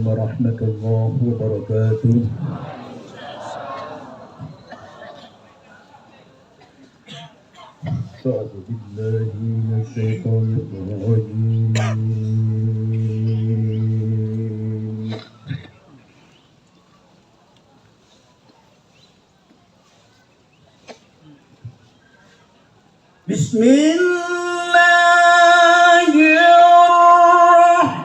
ورحمة الله وبركاته. أعوذ بالله من الشيطان الرجيم. بسم الله الرحمن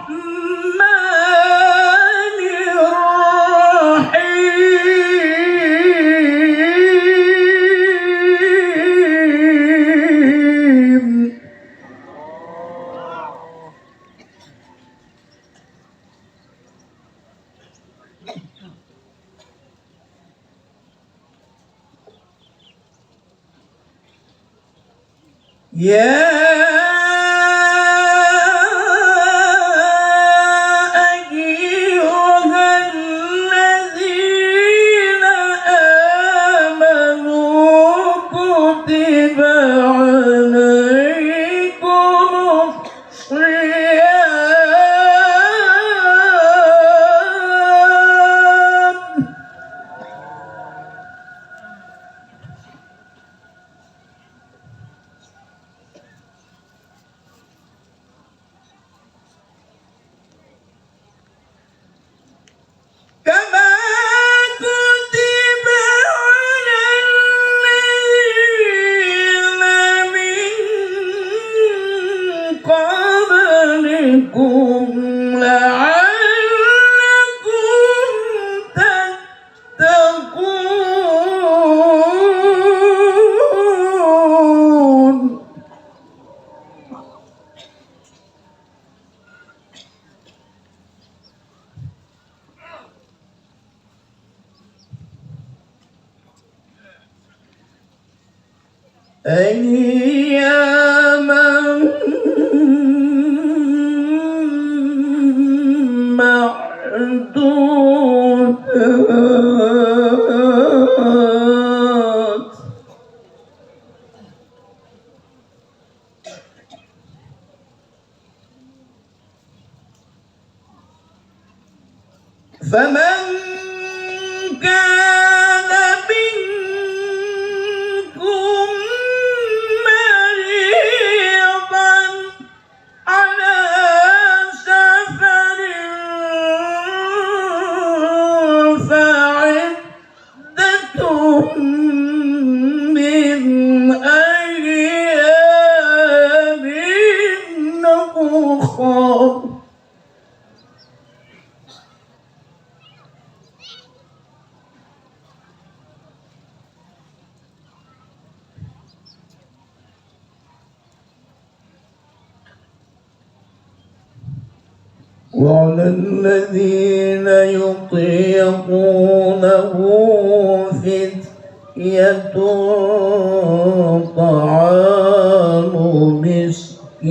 الرحيم. يا أيها الذين آمنوا كتب عليكم الصيام كما كتب على الذين من قبلكم لعلكم تتقون. أياما معدودات. فمن كان منكم مريضا على سفر فعدة من أيام أخر. وعلى الذين يطيقونه فدية طعام مسكين.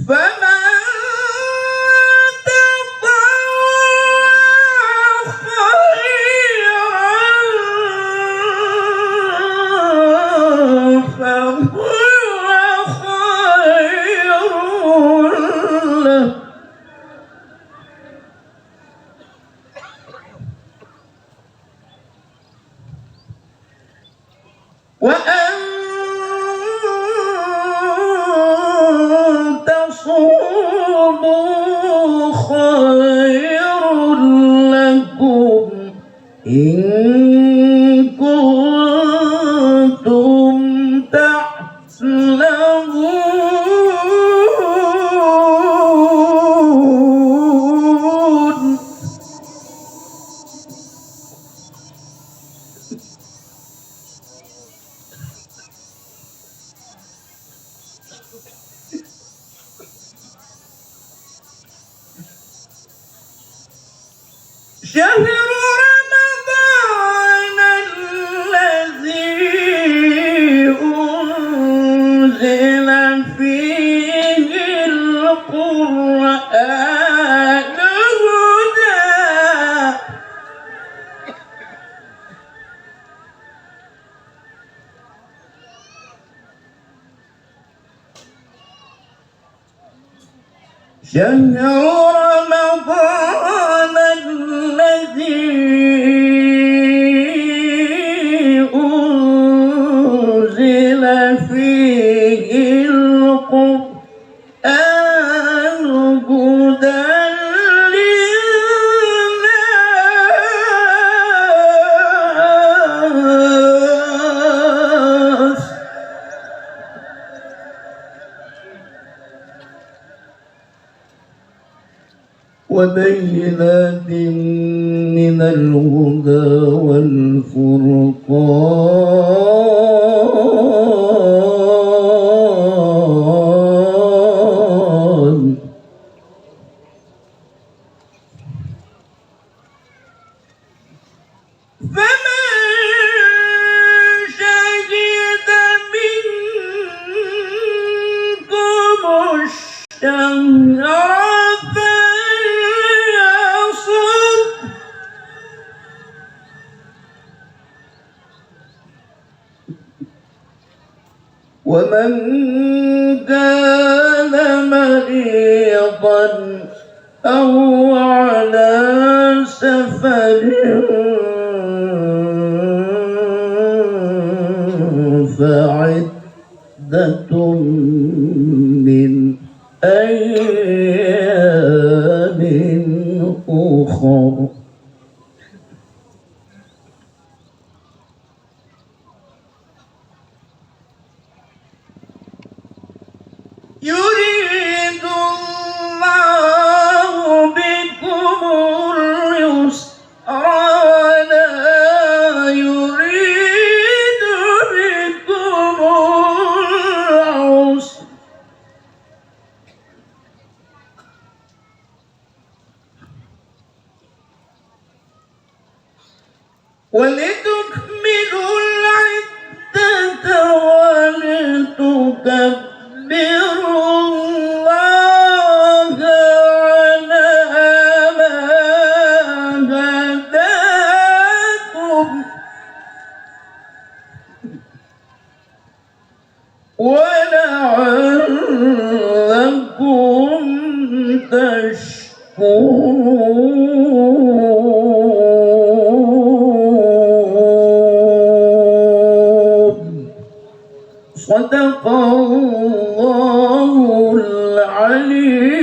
فمن وأن تصوموا خير لكم إن كنتم تعلمون. شهر رمضان الذي أنزل فيه القرآن هدى شهر رمضان الذي أنزل فيه القرآن هدى للناس وبينات من الهدى والفرقان فمن شهد منكم الشهر ومن كان مريضا أو على سفر فعدة من أيام أخر يريد الله بكم اليسر ولا يريد بكم العسر ولتكملوا العدة ولتكبروا الله على ما هداكم ولعلكم تشكرون صدق الله العليم